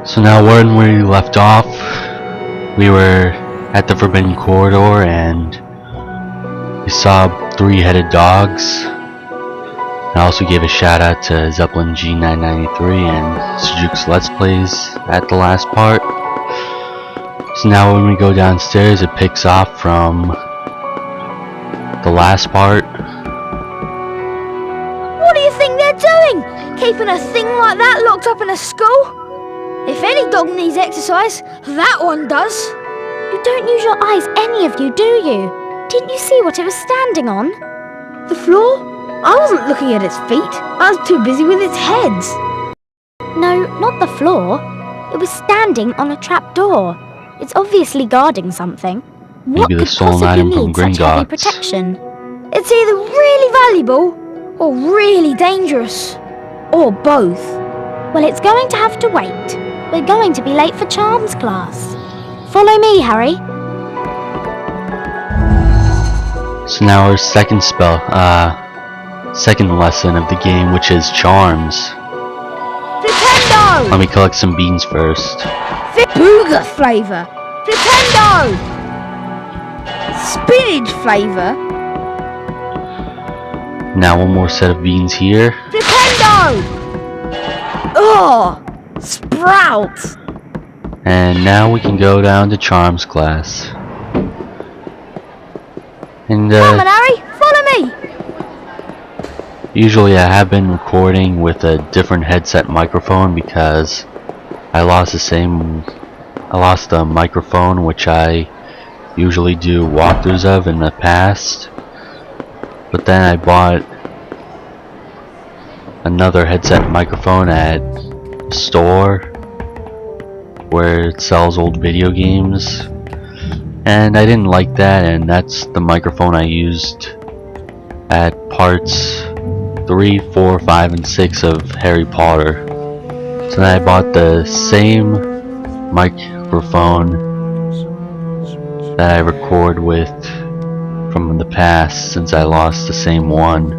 So now when we left off, we were at the Forbidden Corridor and we saw three-headed dogs. I also gave a shout out to Zeppelin G993 and Sujuke's Let's Plays at the last part. So now when we go downstairs, it picks off from the last part. What do you think they're doing? Keeping a thing like that locked up in a school? If any dog needs exercise, that one does. You don't use your eyes, any of you, do you? Didn't you see what it was standing on? The floor? I wasn't looking at its feet. I was too busy with its heads. No, not the floor. It was standing on a trap door. It's obviously guarding something. What Maybe the could stolen possibly item from need such heavy Gringotts. protection? It's either really valuable or really dangerous. Or both. Well, it's going to have to wait. We're going to be late for charms class. Follow me, Harry. So now our second lesson of the game, which is charms. Flipendo! Let me collect some beans first. Booger flavour. Flipendo! Spinach flavour. Now one more set of beans here. Flipendo! Oh! Sprouts! And now we can go down to charms class. And Come on, Harry, follow me! usually I have been recording with a different headset microphone because I lost the microphone which I usually do walkthroughs of in the past. But then I bought another headset microphone at a store where it sells old video games, and I didn't like that, and that's the microphone I used at parts 3, 4, 5, and 6 of Harry Potter. So then I bought the same microphone that I record with from the past, since I lost the same one.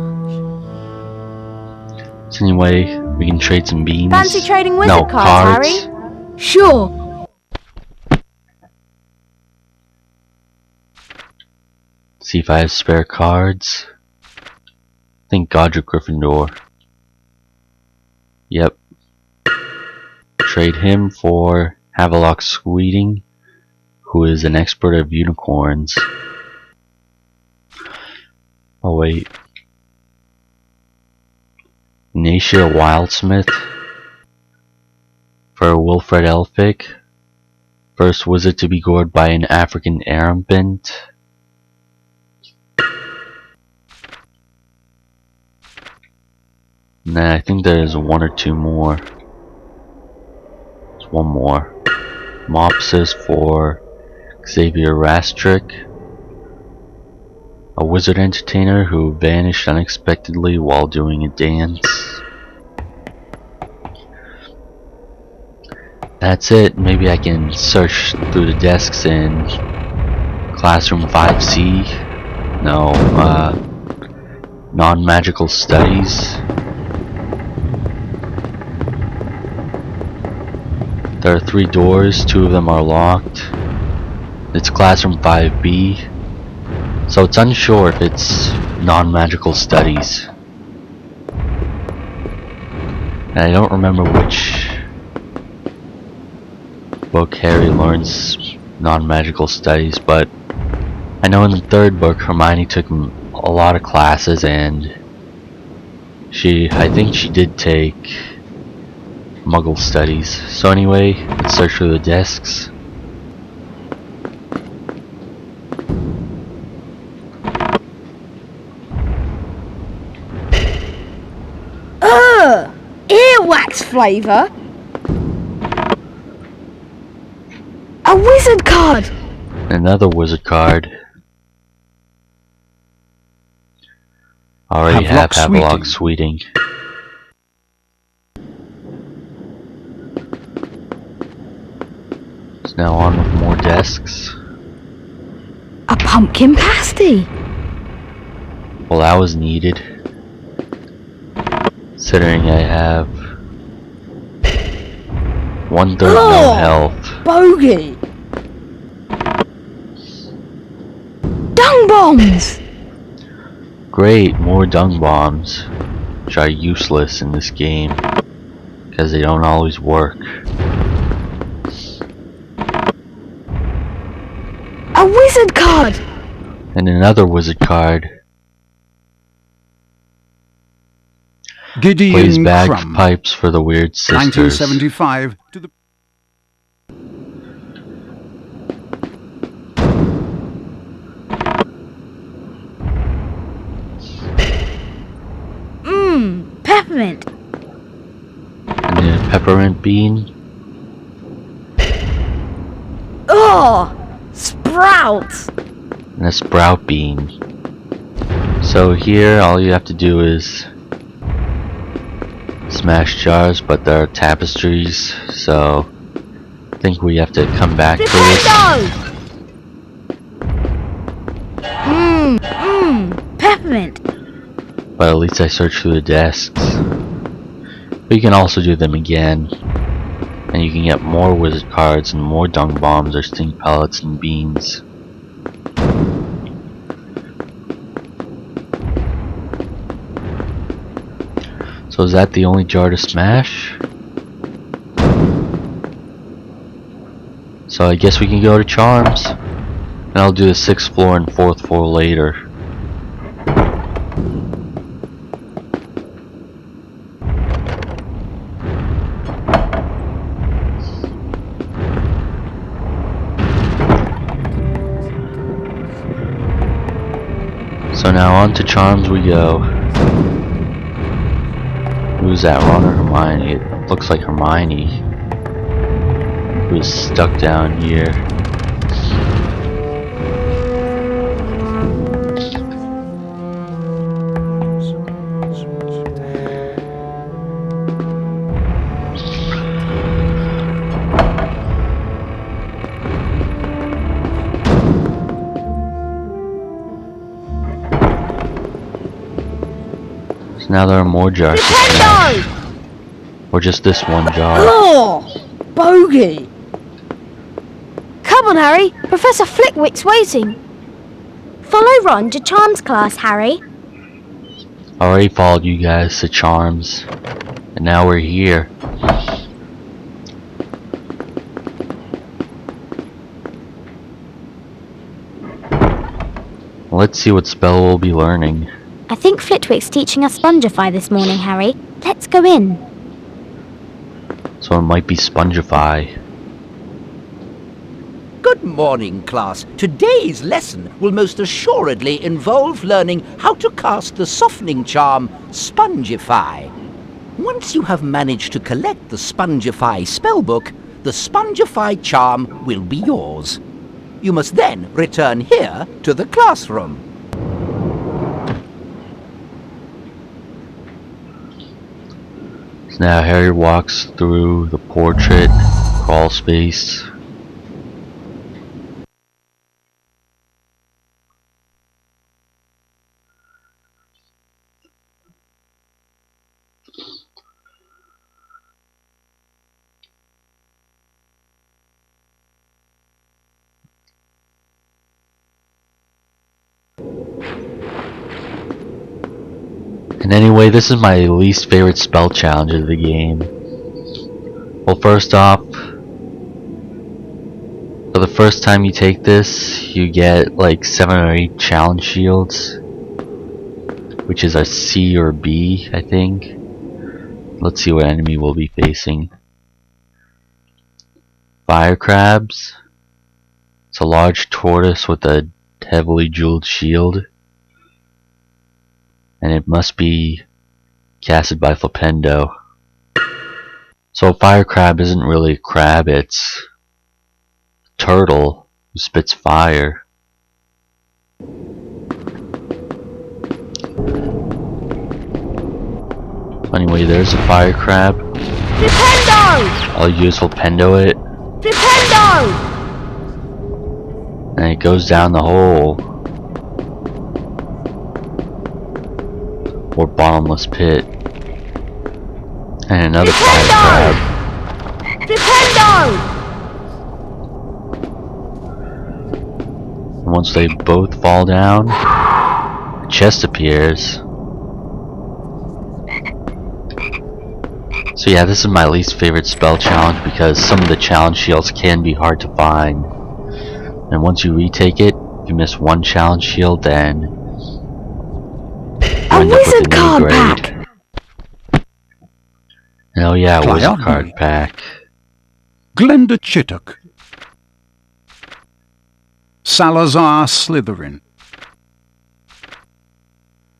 So anyway, we can trade some beans. Fancy trading wizard No, cards, Harry? Sure. See if I have spare cards. I think Godric Gryffindor. Yep. Trade him for Havelock Sweeting, who is an expert of unicorns. Oh wait. Ignatia Wildsmith for Wilfred Elphick, first wizard to be gored by an African Arambent. And then I think there's one or two more. There's one more. Mopsis for Xavier Rastrick, a wizard entertainer who vanished unexpectedly while doing a dance. That's it. Maybe I can search through the desks in Classroom 5C. No, non-magical studies. There are 3 doors, 2 of them are locked. It's Classroom 5B. So it's unsure if it's non-magical studies. And I don't remember which book Harry learns non-magical studies, but I know in the 3rd book Hermione took a lot of classes, and I think she did take Muggle studies. So anyway, let's search through the desks. Earwax flavour? A wizard card! Another wizard card. Already have Havelock Sweeting. It's now on with more desks. A pumpkin pasty! Well, that was needed, considering I have 1/3 no health. Bogey! Dung bombs! Great, more dung bombs, which are useless in this game because they don't always work. A wizard card! And another wizard card. Plays Gideon Crumb, bagpipes for the Weird Sisters. 1975 to the Peppermint! And then a peppermint bean. Oh! Sprouts! And a sprout bean. So here all you have to do is smash jars, but there are tapestries, so I think we have to come back to this. Peppermint! But at least I searched through the desks. But you can also do them again. And you can get more wizard cards and more dung bombs or stink pellets and beans. So is that the only jar to smash? So I guess we can go to Charms. And I'll do the 6th floor and 4th floor later. So now on to Charms we go. Who's that, Ron or Hermione? It looks like Hermione. Who's stuck down here. Now there are more jars to smash. Or just this one jar. Oh! Bogey! Come on, Harry! Professor Flickwick's waiting! Follow Ron to Charms class, Harry. I already followed you guys to Charms. And now we're here. Let's see what spell we'll be learning. I think Flitwick's teaching us Spongify this morning, Harry. Let's go in. So it might be Spongify. Good morning, class. Today's lesson will most assuredly involve learning how to cast the softening charm, Spongify. Once you have managed to collect the Spongify spellbook, the Spongify charm will be yours. You must then return here to the classroom. So now Harry walks through the portrait, crawl space. And anyway, this is my least favorite spell challenge of the game. Well, first off, for the first time you take this, you get like 7 or 8 challenge shields, which is a C or B, I think. Let's see what enemy we'll be facing. Fire crabs. It's a large tortoise with a heavily jeweled shield. And it must be casted by Flipendo. So a fire crab isn't really a crab, it's a turtle who spits fire. Anyway, there's a fire crab. Flipendo! All you do is Flipendo it, Flipendo! and it goes down the hole. Or bottomless pit. And another fire crab. Flipendo! once they both fall down, a chest appears. So yeah, this is my least favorite spell challenge because some of the challenge shields can be hard to find. And once you retake it, if you miss one challenge shield, then you A end up with wizard an A card grade. pack. And oh yeah, a wizard Clyodney. card pack. Glenda Chittock. Salazar Slytherin.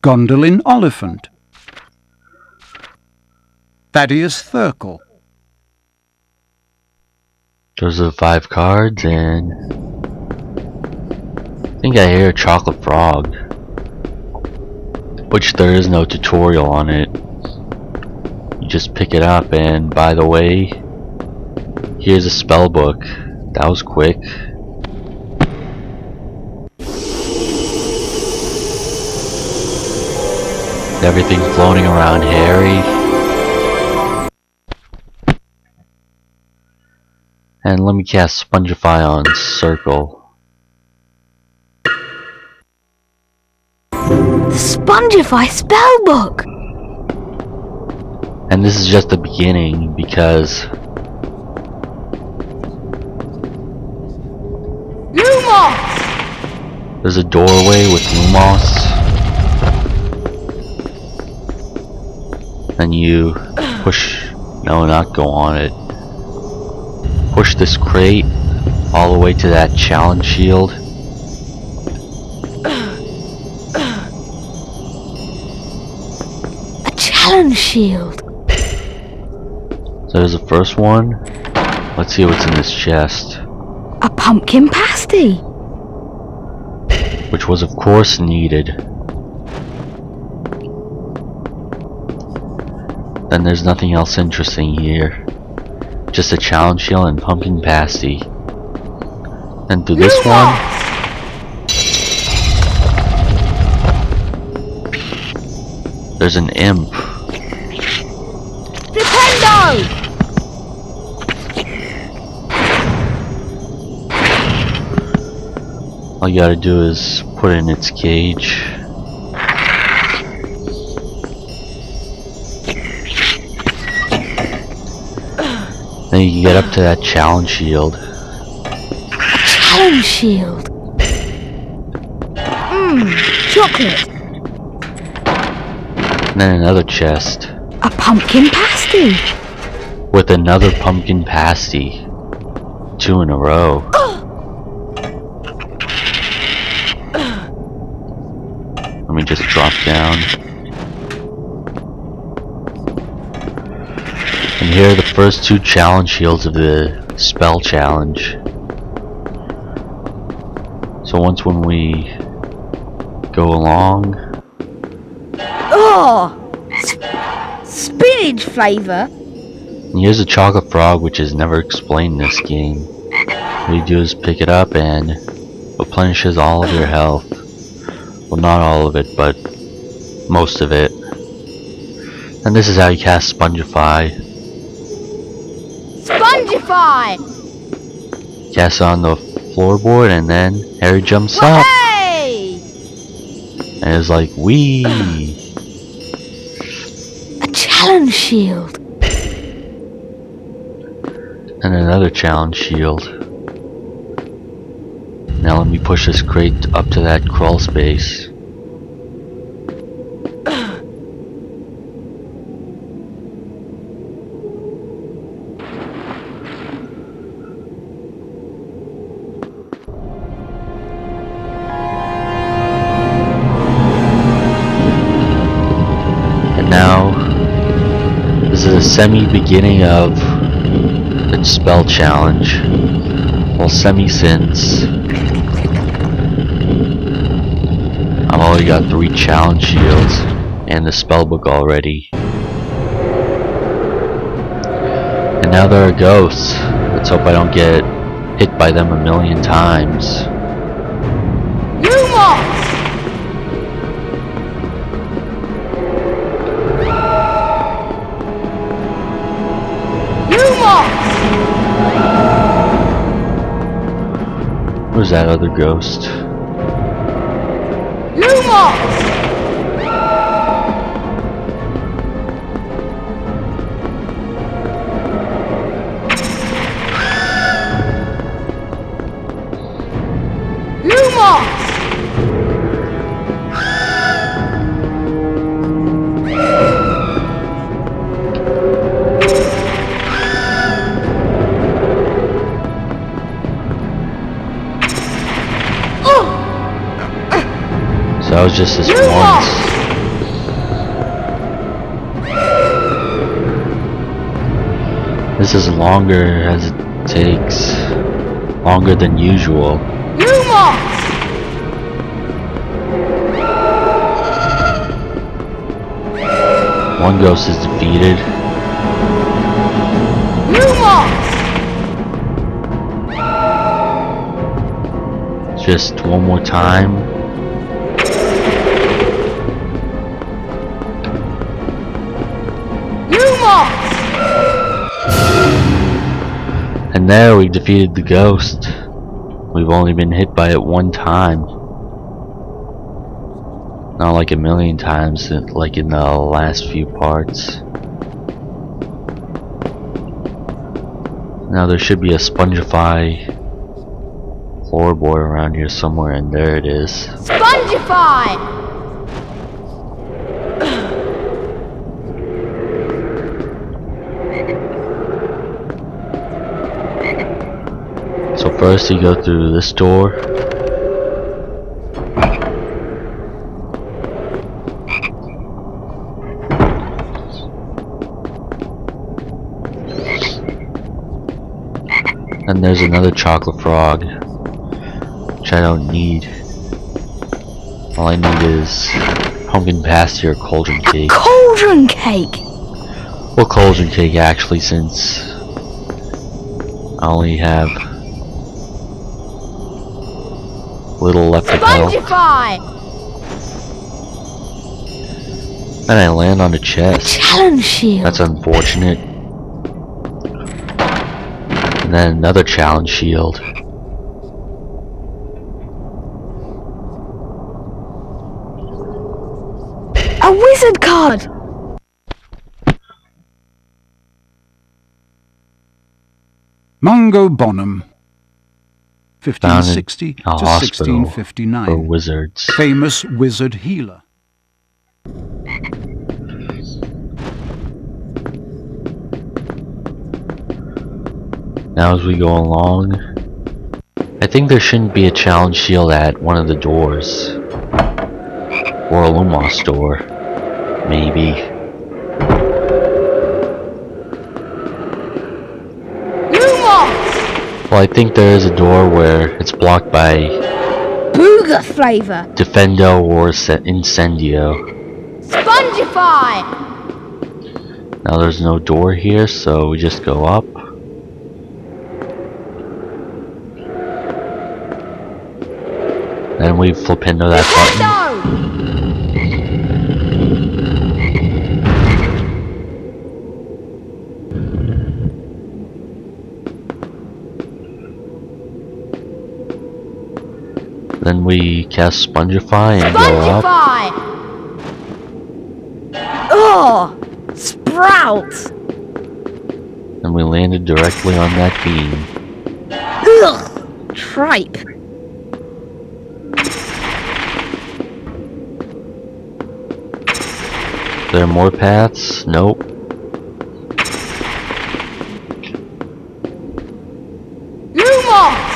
Gondolin Oliphant. Thaddeus Thurkle. Those are the 5 cards, and I think I hear a chocolate frog, which there is no tutorial on it. You just pick it up, and by the way, here's a spell book. That was quick. Everything floating around Harry. And let me cast Spongify on Circle. The Spongify spellbook. And this is just the beginning because Lumos. there's a doorway with Lumos. Then you push, no, not go on it. Push this crate all the way to that challenge shield. A challenge shield. So there's the first one. Let's see what's in this chest. A pumpkin pasty. Which was of course needed. Then there's nothing else interesting here. Just a challenge shield and pumpkin pasty. Then through this one, there's an imp. Nintendo. All you gotta do is put it in its cage. Then you can get up to that challenge shield. Challenge shield. Chocolate. And then another chest A pumpkin pasty. with another pumpkin pasty. 2 in a row. Let me just drop down. And here are the first 2 challenge shields of the spell challenge. So once when we go along, Oh, spinach flavour. and here's a chocolate frog which is never explained in this game. What you do is pick it up and replenishes all of your health. Well, not all of it, but most of it. And this is how you cast Spongify. Spongify. Cast it on the floorboard, and then Harry jumps up, Hey! and it's like, wee! A challenge shield. And another challenge shield. Now let me push this crate up to that crawl space. And now, this is a semi-beginning of the spell challenge. Well, since I've already got 3 challenge shields and the spellbook already. And now there are ghosts. Let's hope I don't get hit by them a million times. Lumos. Where's that other ghost? So that was just this once. This is longer as it takes. Longer than usual. One ghost is defeated. Just one more time. And there we defeated the ghost. We've only been hit by it one time. Not like a million times like in the last few parts. Now there should be a Spongify floorboard around here somewhere, and there it is. Spongify! So first you go through this door. And there's another chocolate frog, which I don't need. All I need is pumpkin pasty or cauldron cake. Cauldron cake! Well, cauldron cake actually, since I only have little left of health. Spongify! And I land on the chest. Challenge shield! That's unfortunate. And then another challenge shield. A wizard card! Mungo Bonham, Found in 1560 to a hospital 1659. for wizards. Famous wizard healer. Now as we go along, I think there shouldn't be a challenge shield at one of the doors. Or a Lumos door. Maybe. Well, I think there is a door where it's blocked by Booger flavor! Defendo or Incendio. Spongify! Now there's no door here, so we just go up. Then we flip into that button. Then we cast Spongify and go up. Spongify! Oh! Sprouts! And we landed directly on that beam. Ugh! Tripe! There are more paths? Nope. Lumos!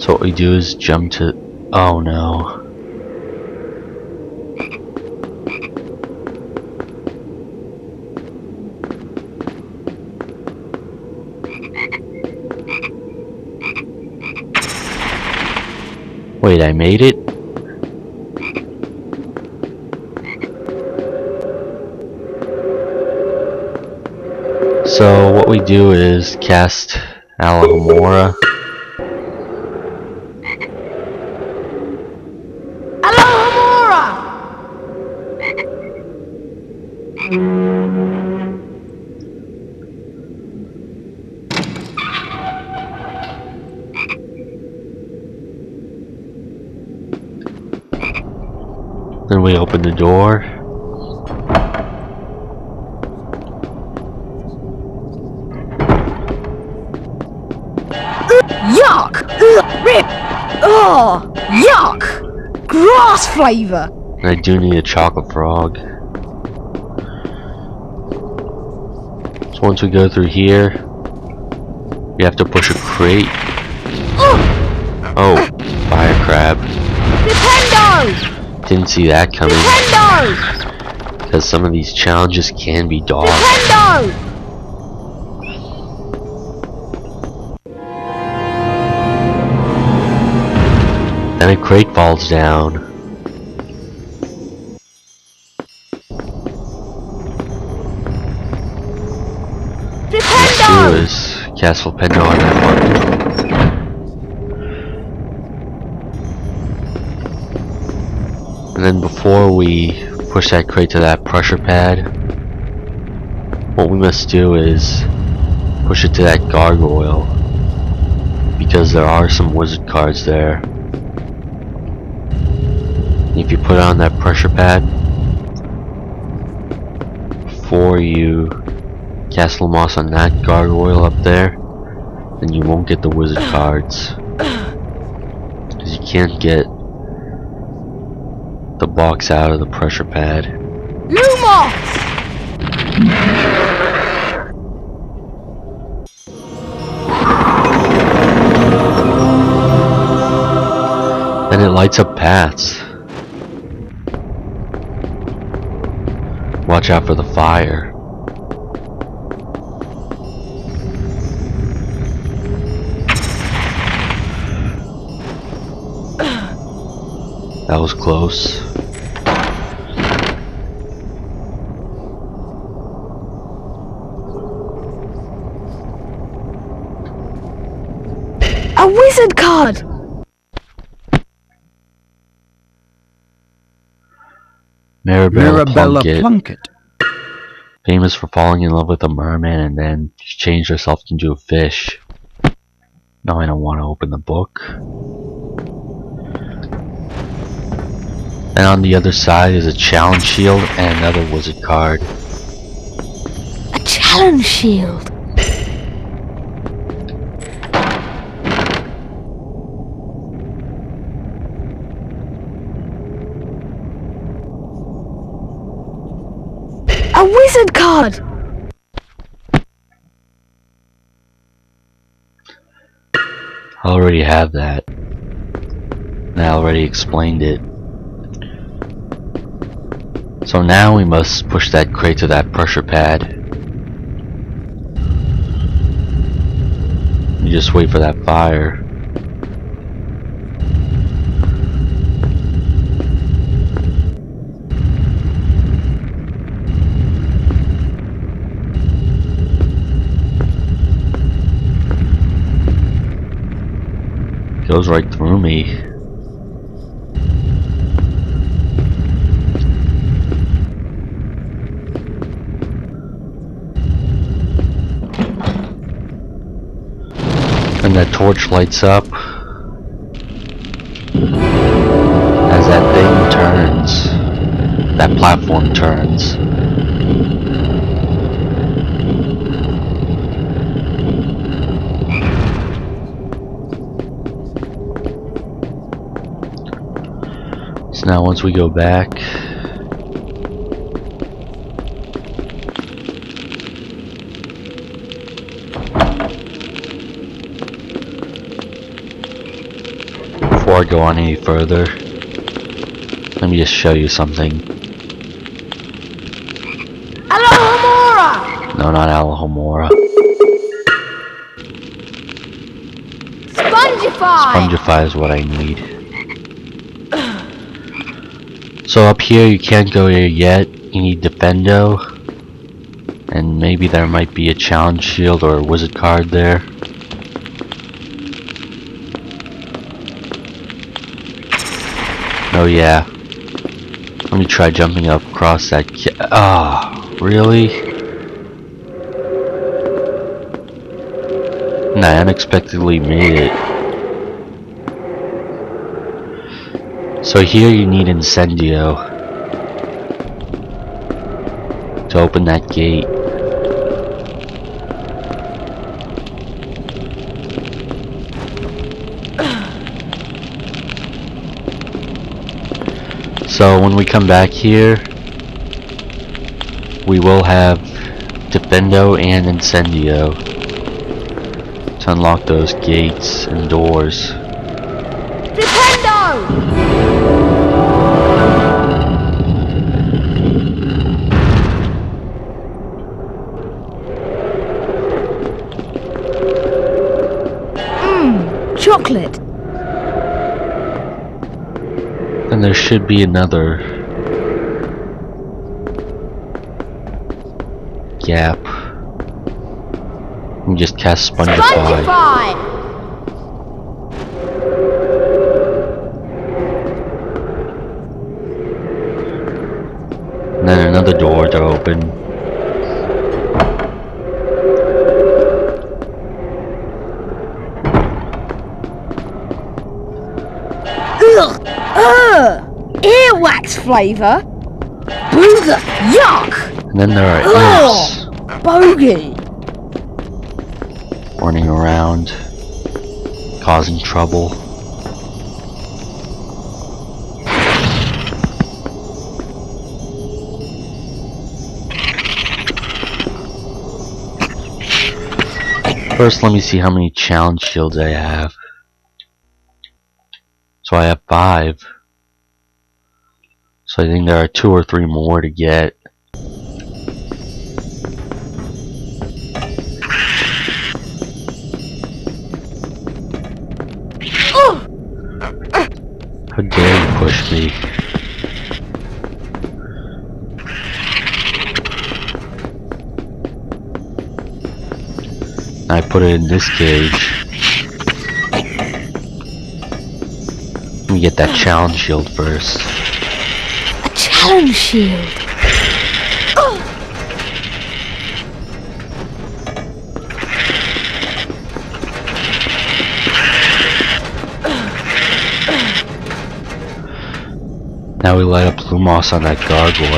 So what we do is jump to... Oh no. Wait, I made it? So what we do is cast Alahomora. Alohomora! then we open the door. Yuck! Rip! Oh! Yuck! Grass flavour! And I do need a chocolate frog. So once we go through here, we have to push a crate. Oh, fire crab. Nintendo! Didn't see that coming. Nintendo! Because some of these challenges can be dark. Nintendo! Then a crate falls down. Let's do is Castle Pendo on that button. And then before we push that crate to that pressure pad, what we must do is push it to that gargoyle, because there are some wizard cards there. If you put on that pressure pad before you cast Moss on that gargoyle up there, then you won't get the wizard cards, because you can't get the box out of the pressure pad. Lumos! Then it lights up paths. Watch out for the fire. That was close. A wizard card! Mirabella Plunkett. Famous for falling in love with a merman and then she changed herself into a fish. Now I don't want to open the book. And on the other side is a challenge shield and another wizard card. A challenge shield! A wizard card! I already have that. And I already explained it. So now we must push that crate to that pressure pad. You just wait for that fire. Goes right through me. And that torch lights up as that thing turns. That platform turns. So now once we go back, before I go on any further, let me just show you something. Alohomora! No, not Alohomora. Spongify! Spongeify is what I need. So up here you can't go here yet. You need Defendo. And maybe there might be a challenge shield or a wizard card there. Oh yeah. Let me try jumping up across that really? And I unexpectedly made it. So here you need Incendio. to open that gate. So when we come back here, we will have Defendo and Incendio to unlock those gates and doors. Chocolate. And there should be another gap. You just cast Spongify. And then another door to open. Earwax flavour. Booger. Yuck. And then there are imps Bogey. running around, causing trouble. First, let me see how many challenge shields I have. So I have 5. So I think there are 2 or 3 more to get. How dare you push me? I put it in this cage. Let me get that challenge shield first. A challenge shield. Now we light up Lumos on that gargoyle.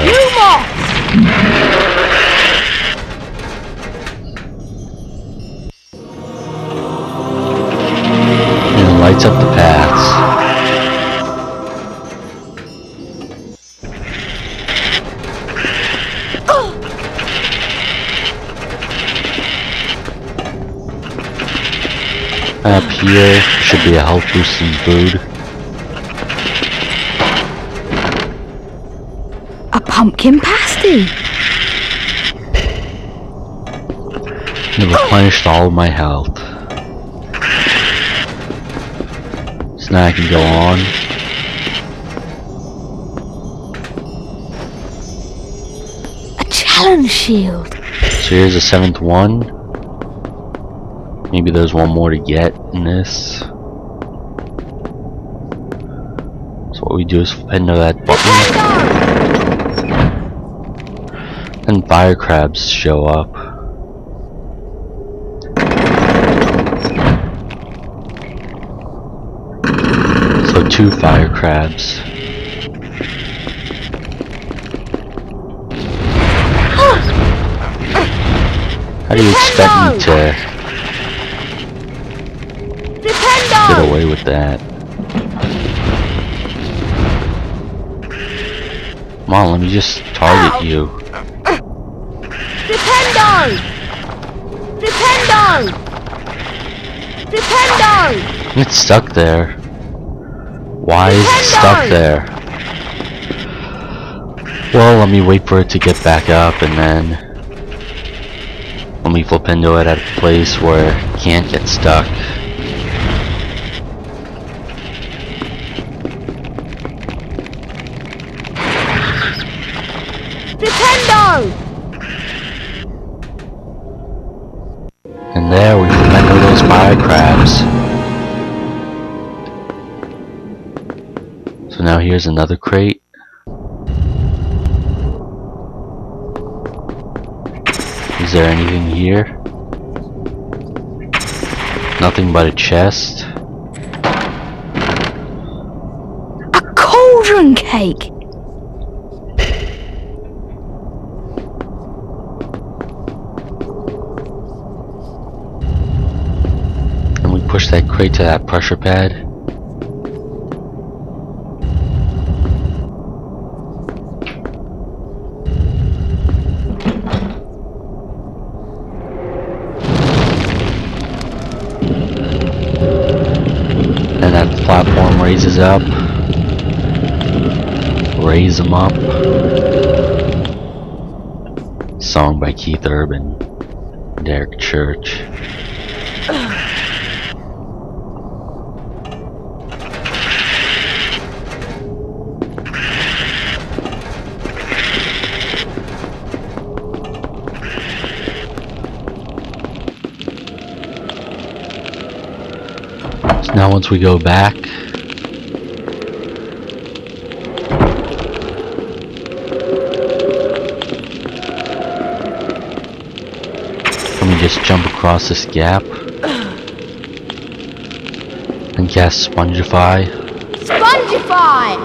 And it lights up the paths. Up here should be a health boosting food. A pumpkin pasty. It replenished all of my health. So now I can go on. A challenge shield. So here's the 7th one. Maybe there's one more to get in this. So what we do is enter that button. And fire crabs show up. So 2 fire crabs. How do you expect me to get away with that? Come on, let me just target you. It's stuck there. Why is it stuck there? Well, let me wait for it to get back up and then let me flip into it at a place where it can't get stuck. And there we flip into those fire crabs. So now here's another crate. Is there anything here? Nothing but a chest. A cauldron cake. push that crate to that pressure pad. And that platform raises up. Raise them up. Song by Keith Urban, Derek Church. So now once we go back, just jump across this gap and cast Spongify. Spongify!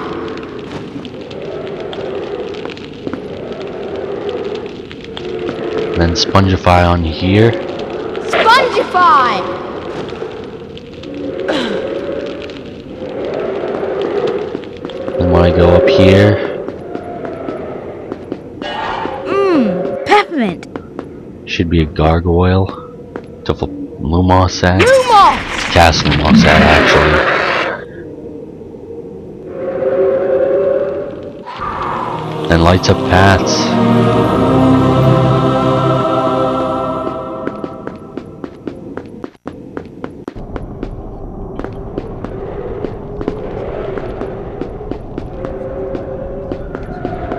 Then Spongify on here. Spongify! And when I go up here, Peppermint! should be a gargoyle to Lumos at. Lumos! Cast Lumos at actually. Then lights up paths.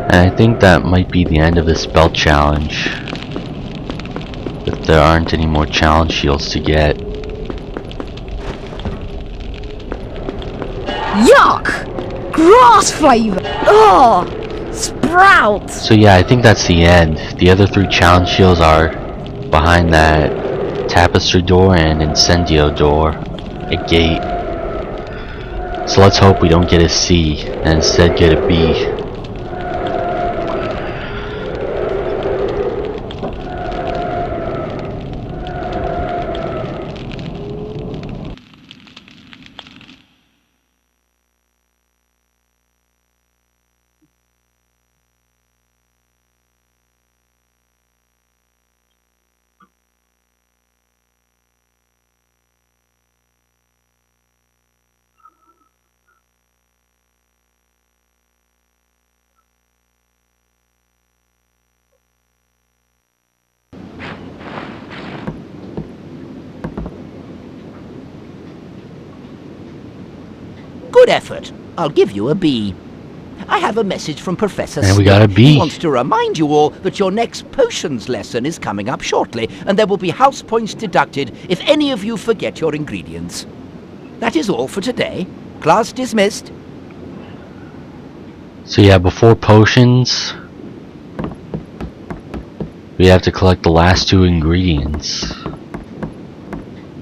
And I think that might be the end of this belt challenge. If there aren't any more challenge shields to get. Yuck! Grass flavor! Ugh! Sprouts! So yeah, I think that's the end. The other 3 challenge shields are behind that tapestry door and incendio door, a gate. So let's hope we don't get a C and instead get a B. Good effort. I'll give you a B. I have a message from Professor And we Snape. got a B. He wants to remind you all that your next potions lesson is coming up shortly, and there will be house points deducted if any of you forget your ingredients. That is all for today. Class dismissed. So yeah, before potions, we have to collect the last 2 ingredients.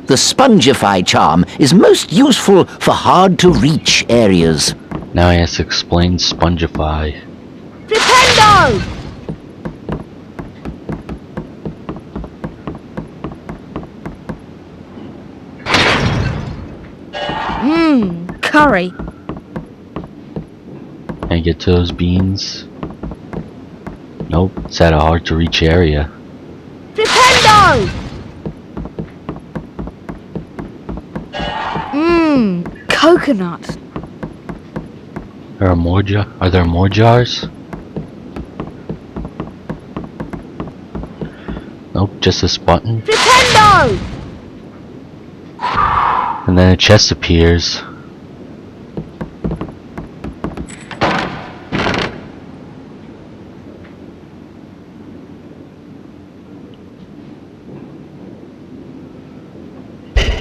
The Spongify charm is most useful for hard-to-reach areas. Now he has to explain Spongify. Flipendo! Curry. Can I get to those beans? Nope, it's at a hard to reach area. Flipendo! Coconut. Are there more jars? Nope, just this button. Flipendo! And then a chest appears.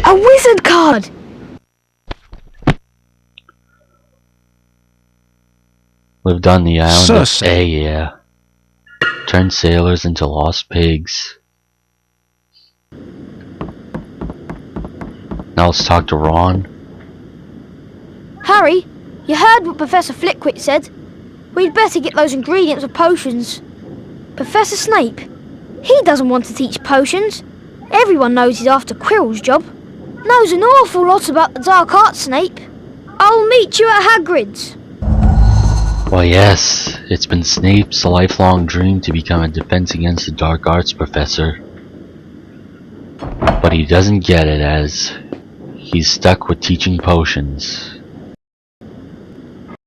A wizard card! Lived on the island Sorcerer. of yeah. Turned sailors into lost pigs. Now let's talk to Ron. Harry, you heard what Professor Flitwick said. We'd better get those ingredients of potions. Professor Snape, he doesn't want to teach potions. Everyone knows he's after Quirrell's job. knows an awful lot about the dark arts, Snape. I'll meet you at Hagrid's. Why yes, it's been Snape's lifelong dream to become a Defense Against the Dark Arts professor. But he doesn't get it as he's stuck with teaching potions.